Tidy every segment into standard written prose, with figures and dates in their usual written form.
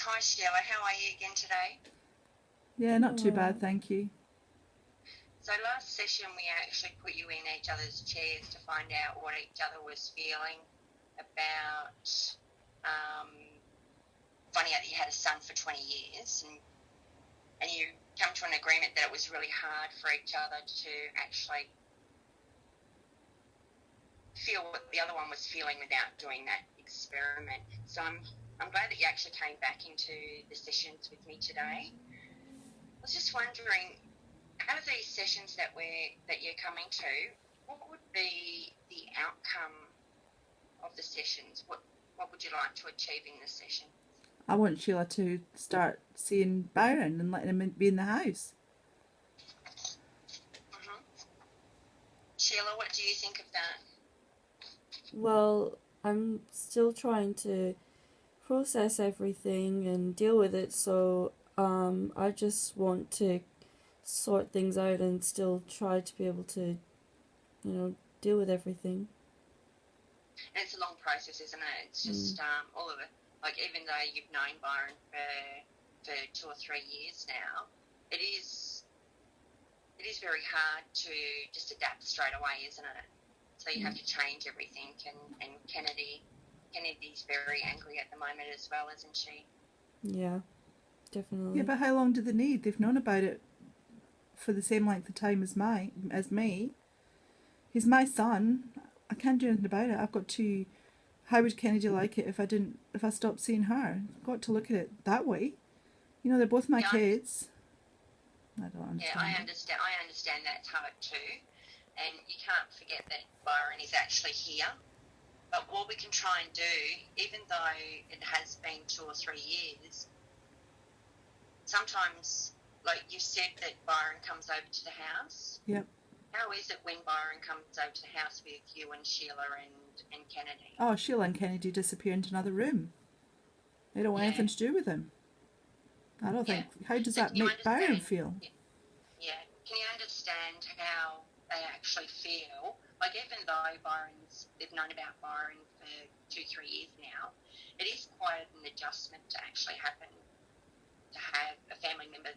Hi Sheila, how are you again today? Yeah, not too bad, Alright. thank you. So last session we actually put you in each other's chairs to find out what each other was feeling about um, finding out that you had a son for 20 years and you come to an agreement that it was really hard for each other to actually feel what the other one was feeling without doing that experiment. So I'm glad that you actually came back into the sessions with me today. I was just wondering, out of these sessions that you're coming to, what would be the outcome of the sessions? What would you like to achieve in the session? I want Sheila to start seeing Byron and letting him be in the house. Mm-hmm. Sheila, what do you think of that? Well, I'm still trying to process everything and deal with it, so I just want to sort things out and still try to be able to, deal with everything. And it's a long process, isn't it? It's Mm. just all of it. Like even though you've known Byron for 2 or 3 years now, it is very hard to just adapt straight away, isn't it? So you have to change everything. And Kennedy's very angry at the moment as well, isn't she? Yeah, Yeah, definitely. but how long do they need? They've known about it for the same length of time as me. He's my son. I can't do anything about it. I've got to. How would Kennedy like it if I stopped seeing her? I've got to look at it that way. You know, they're both my Yeah, kids. I don't yeah, I understand it. understand. I understand that's hard too, and you can't forget that Byron is actually here. But what we can try and do, even though it has been 2 or 3 years, sometimes, like you said, that Byron comes over to the house. Yep. How is it when Byron comes over to the house with you and Sheila and Kennedy? Oh, Sheila and Kennedy disappear into another room. They don't want Yeah, anything to do with him. I don't yeah. think. How does So that can you make Byron understand? feel? Yeah, yeah. Can you understand how they actually feel? Like even though they've known about Byron for 2, 3 years now, it is quite an adjustment to actually happen to have a family member,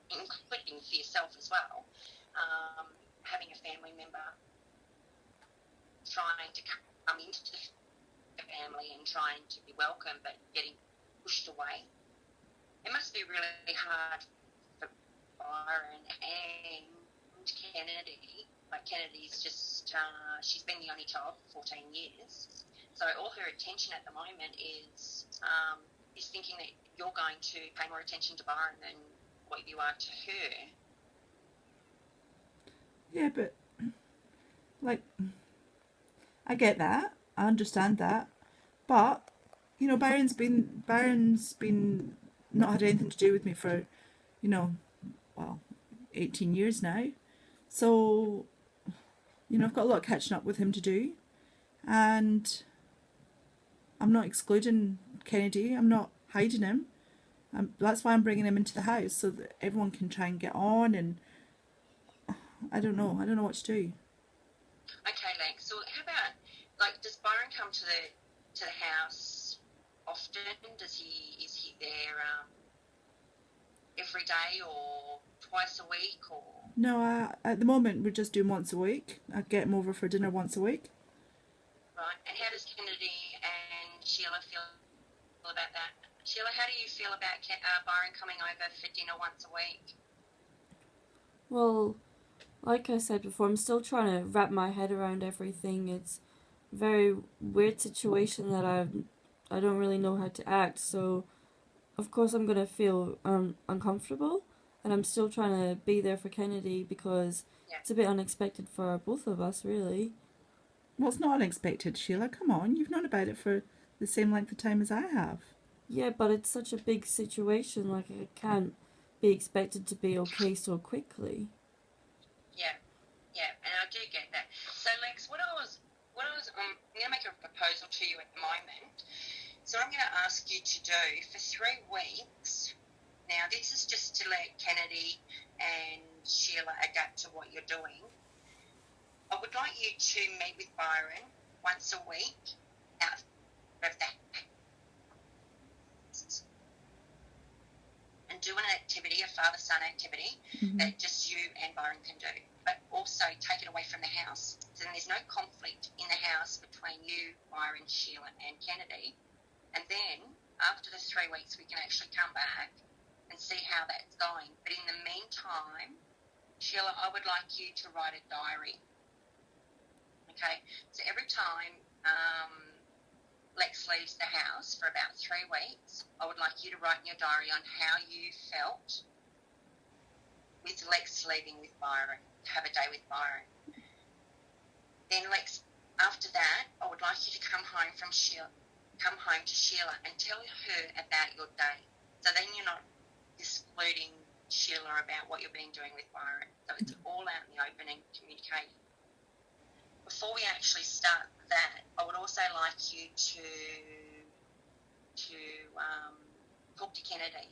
including for yourself as well, having a family member trying to come into the family and trying to be welcome, but getting pushed away. It must be really hard for Byron and Kennedy. Like Kennedy's just, she's been the only child for 14 years. So all her attention at the moment is thinking that you're going to pay more attention to Byron than what you are to her. Yeah, but like I get that. I understand that. But you know, Byron's been not had anything to do with me for, you know, well, 18 years now. So, you know, I've got a lot of catching up with him to do. And I'm not excluding Kennedy. I'm not hiding him. That's why I'm bringing him into the house so that everyone can try and get on. And I don't know. I don't know what to do. Okay, Lex. So how about, like, does Byron come to the house often? Is he there every day or twice a week or No, at the moment we're just doing once a week. I get him over for dinner once a week. right? And how does Kennedy and Sheila feel about that? Sheila, how do you feel about Byron coming over for dinner once a week? Well, like I said before, I'm still trying to wrap my head around everything. It's a very weird situation that I don't really know how to act. So of course I'm gonna feel uncomfortable, and I'm still trying to be there for Kennedy because Yeah. it's a bit unexpected for both of us, really. Well, it's not unexpected, Sheila. Come on. You've known about it for the same length of time as I have. Yeah, but it's such a big situation. Like it can't be expected to be okay so quickly. Yeah, yeah, and I do get that. So, Lex, I'm going to make a proposal to you at the moment. So, I'm going to ask you to do for 3 weeks. Now, this is just to let Kennedy and Sheila adapt to what you're doing. I would like you to meet with Byron once a week out of that. do an activity, a father-son activity, Mhm. that just you and Byron can do, but also take it away from the house. So then there's no conflict in the house between you, Byron, Sheila, and Kennedy. And then after the 3 weeks, we can actually come back and see how that's going. But in the meantime, Sheila, I would like you to write a diary. Okay, so every time Lex leaves the house for about 3 weeks, I would like you to write in your diary on how you felt with Lex leaving with Byron, to have a day with Byron. Then Lex, after that, I would like you to come home to Sheila and tell her about your day. So then you're not excluding Sheila about what you've been doing with Byron. So it's all out in the open and communicating. Before we actually start that, I would also like you to talk to Kennedy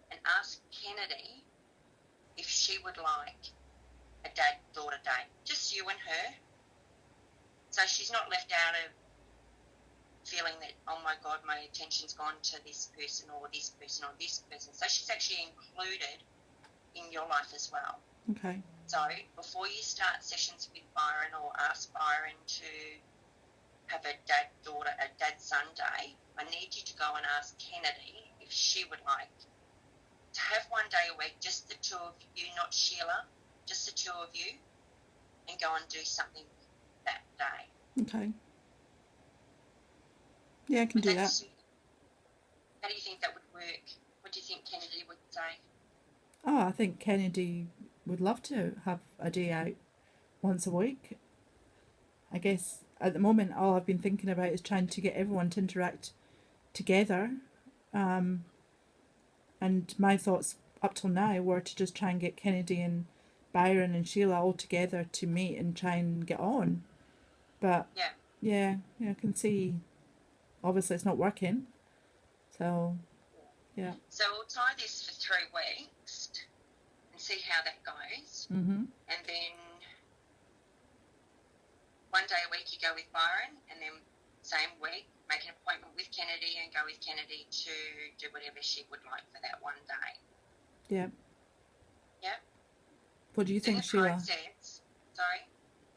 and ask Kennedy if she would like a dad-daughter day, just you and her. So she's not left out of feeling that, oh my God, my attention's gone to this person or this person or this person. So she's actually included in your life as well. Okay. So before you start sessions with Byron or ask Byron to have a dad-son day, I need you to go and ask Kennedy if she would like to have 1 day a week, just the two of you, not Sheila, just the two of you, and go and do something that day. Okay. Yeah, I can do that. How do you think that would work? What do you think Kennedy would say? Oh, I think Kennedy would love to have a day out once a week. I guess at the moment all I've been thinking about is trying to get everyone to interact together. And my thoughts up till now were to just try and get Kennedy and Byron and Sheila all together to meet and try and get on. But yeah, I can see obviously it's not working. So yeah. So we'll try this for 3 weeks and see how that goes. Mhm. And then 1 day a week you go with Byron, and then same week make an appointment with Kennedy and go with Kennedy to do whatever she would like for that 1 day. Yeah. Yeah. What do you think, Sheila? Sorry?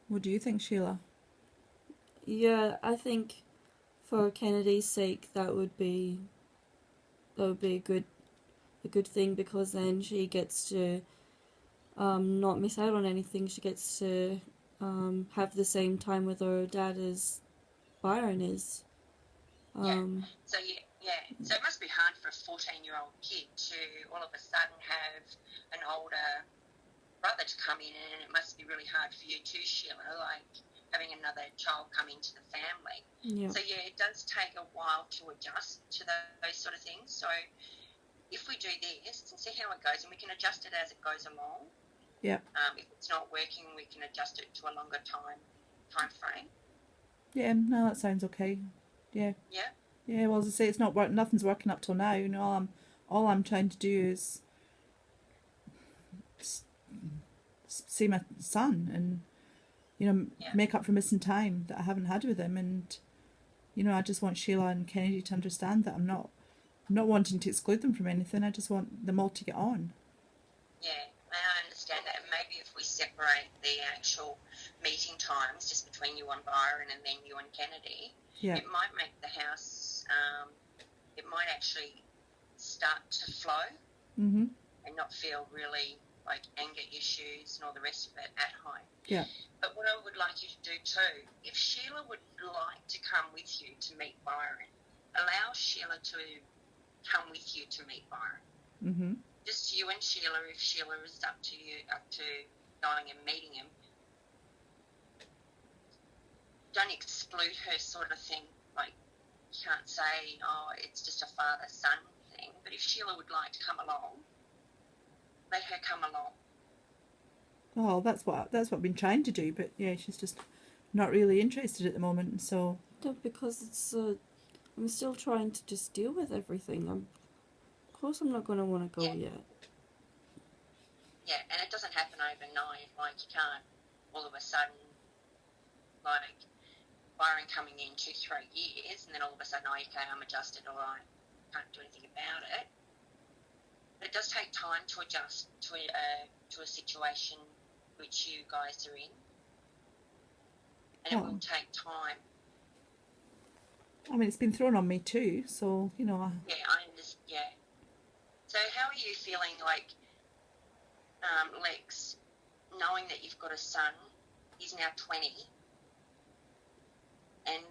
What do you think, Sheila? Yeah, I think for Kennedy's sake that would be a good thing, because then she gets to not miss out on anything. She gets to have the same time with her dad as Byron is. So it must be hard for a 14-year-old kid to all of a sudden have an older brother to come in, and it must be really hard for you too, Sheila, like having another child come into the family. Yeah. So it does take a while to adjust to those sort of things. So if we do this and see how it goes, and we can adjust it as it goes along. Yeah. If it's not working, we can adjust it to a longer time frame. Yeah, no, that sounds okay. Yeah. Yeah. Yeah, well, as I say, it's not nothing's working up till now. You know, all I'm trying to do is see my son and, you know, make up for missing time that I haven't had with him. And, you know, I just want Sheila and Kennedy to understand that I'm not wanting to exclude them from anything. I just want them all to get on. Yeah, I understand that. And maybe if we separate the actual meeting times just between you and Byron and then you and Kennedy, it might make the house, it might actually start to flow and not feel really like anger issues and all the rest of it at home. Yeah. But what I would like you to do too, if Sheila would like to come with you to meet Byron, allow Sheila to come with you to meet Byron. Mm-hmm. Just you and Sheila, if Sheila is up to going and meeting him. Don't exclude her, sort of thing. Like, you can't say, oh, it's just a father-son thing. But if Sheila would like to come along, let her come along. Well, that's what I've been trying to do, but yeah, she's just not really interested at the moment. So no, because it's I'm still trying to just deal with everything. Of course, I'm not going to want to go yet. Yeah, and it doesn't happen overnight. Like, you can't all of a sudden, like, Byron coming in 2-3 years, and then all of a sudden, oh, okay, I'm adjusted, all right, can't do anything about it. But it does take time to adjust to a situation which you guys are in, and it will take time. I mean, it's been thrown on me too, so, you know. Yeah, I understand. Yeah. So how are you feeling, like, Lex, knowing that you've got a son? He's now 20, and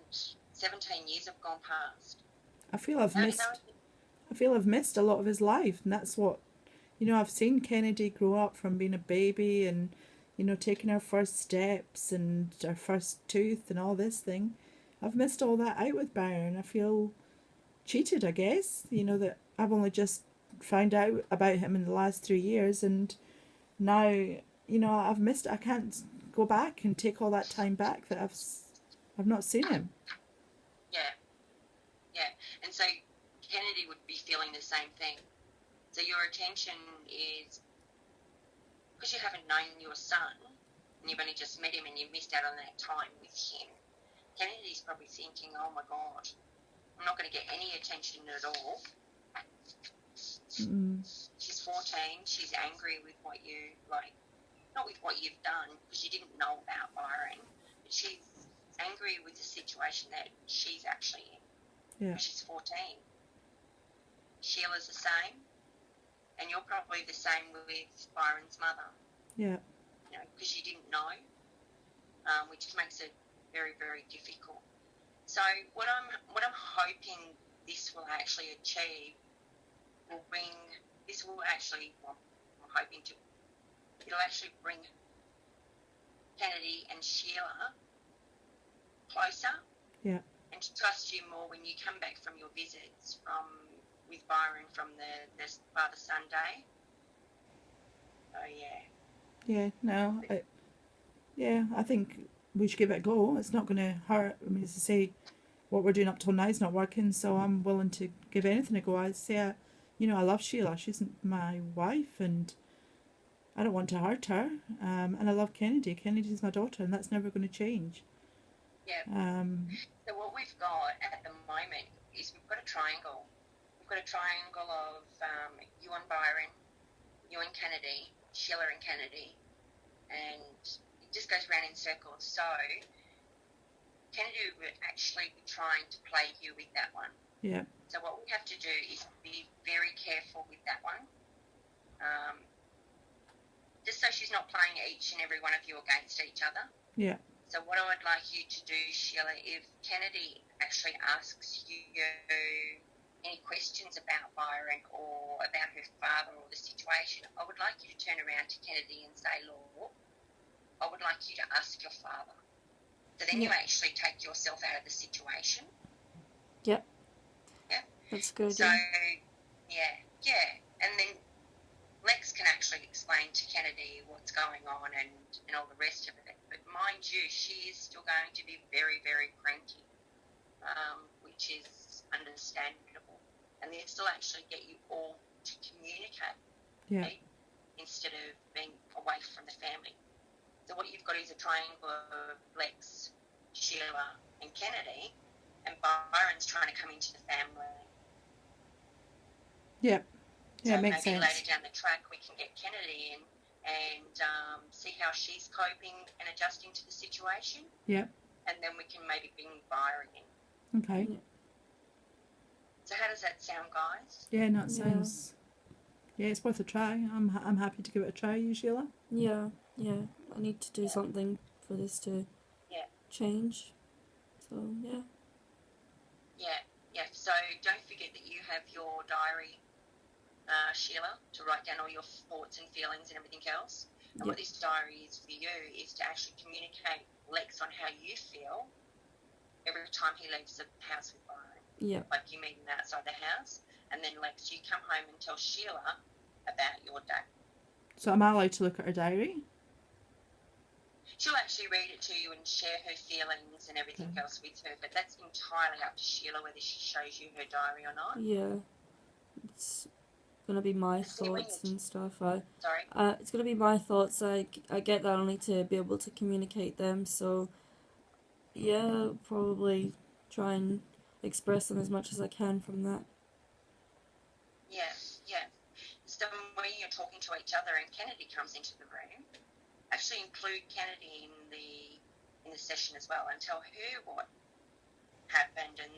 17 years have gone past. I feel I've missed a lot of his life, and that's what, you know, I've seen Kennedy grow up from being a baby and, you know, taking her first steps and her first tooth and all this thing. I've missed all that out with Byron. I feel cheated, I guess, you know, that I've only just found out about him in the last 3 years, and now, you know, I've missed it. I can't go back and take all that time back that I've not seen him. Yeah. And so Kennedy would be feeling the same thing. So your attention is, because you haven't known your son and you've only just met him and you missed out on that time with him, Kennedy's probably thinking, oh my God, I'm not going to get any attention at all. She's 14, she's angry with what you, like, not with what you've done, because you didn't know about Byron, but she's angry with the situation that she's actually in. Yeah. She's 14. Sheila's the same, and you're probably the same with Byron's mother. Yeah. You know, because you didn't know, which makes it very, very difficult. So what I'm hoping this will actually achieve will bring, this will actually, well, I'm hoping to, it'll actually bring Kennedy and Sheila closer. Yeah. And to trust you more when you come back from your visits with Byron from the father-son day. Oh, yeah. Yeah, no, I think we should give it a go. It's not going to hurt. I mean, as I say, what we're doing up till now is not working, so I'm willing to give anything a go. I say, you know, I love Sheila. She's my wife, and I don't want to hurt her. And I love Kennedy. Kennedy's my daughter, and that's never going to change. Yeah. So what we've got at the moment is we've got a triangle. We've got a triangle of you and Byron, you and Kennedy, Sheila and Kennedy, and it just goes round in circles. So Kennedy would actually be trying to play you with that one. Yeah. So what we have to do is be very careful with that one. Just so she's not playing each and every one of you against each other. Yeah. So what I would like you to do, Sheila, if Kennedy actually asks you any questions about Byron or about her father or the situation, I would like you to turn around to Kennedy and say, Lord, I would like you to ask your father. So then you actually take yourself out of the situation. Yep. Yeah. That's good. So, yeah. And then Lex can actually explain to Kennedy what's going on and all the rest of it. But mind you, she is still going to be very, very cranky, which is understandable. And this will actually get you all to communicate instead of being away from the family. So what you've got is a triangle of Lex, Sheila, and Kennedy, and Byron's trying to come into the family. Yeah. Yeah, so makes maybe sense. later down the track we can get Kennedy in and see how she's coping and adjusting to the situation. Yeah. And then we can maybe bring Byron in. Okay. So how does that sound, guys? Yeah, no, it sounds. Yeah, it's worth a try. I'm happy to give it a try. You, Sheila? Yeah. I need to do something for this to change. So yeah. So don't forget that you have your diary, Sheila, to write down all your thoughts and feelings and everything else. And what this diary is for you is to actually communicate Lex on how you feel every time he leaves the house with Byron. Yeah. Like you meet him outside the house, and then Lex, you come home and tell Sheila about your day. So am I allowed to look at her diary? She'll actually read it to you and share her feelings and everything else with her, but that's entirely up to Sheila whether she shows you her diary or not. Yeah. It's gonna be my thoughts and stuff. It's gonna be my thoughts. I get that only to be able to communicate them. So yeah, probably try and express them as much as I can from that. Yeah. So to each other and Kennedy comes into the room, actually include Kennedy in the session as well and tell her what happened and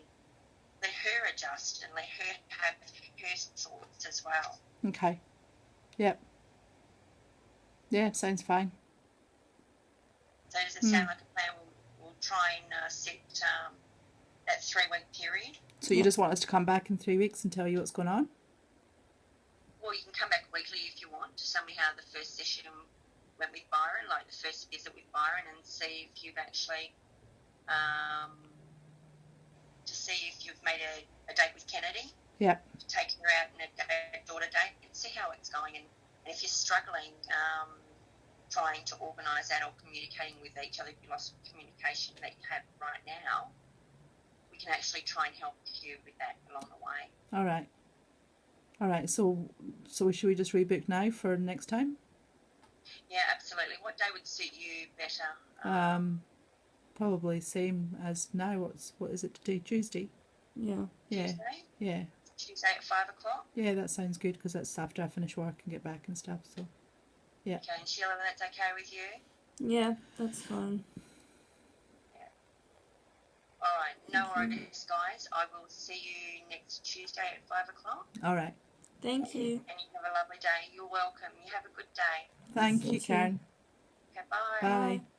let her adjust and let her have her thoughts as well. Okay. Yep. Yeah, sounds fine. So does it sound like a plan? We'll try and set that 3-week period. So you just want us to come back in 3 weeks and tell you what's going on? Or you can come back weekly if you want to tell me how the first session went with Byron, like the first visit with Byron, and see if you've actually, to see if you've made a date with Kennedy. Yep. Take her out on a daughter date and see how it's going. And if you're struggling, trying to organise that or communicating with each other, if you lost communication that you have right now, we can actually try and help you with that along the way. All right. All right. So should we just rebook now for next time? Yeah, absolutely. What day would suit you better? Probably same as now. What is it today? Tuesday. Yeah. Yeah. Tuesday? Yeah. Tuesday at 5 o'clock? Yeah, that sounds good because that's after I finish work and get back and stuff. So. Yeah. Okay, and Sheila, that's okay with you? Yeah, that's fine. All right, no worries, guys. I will see you next Tuesday at 5 o'clock. All right. Thank you. And you have a lovely day. You're welcome. You have a good day. Thank You you, too. Karen. Okay, bye. Bye. Bye.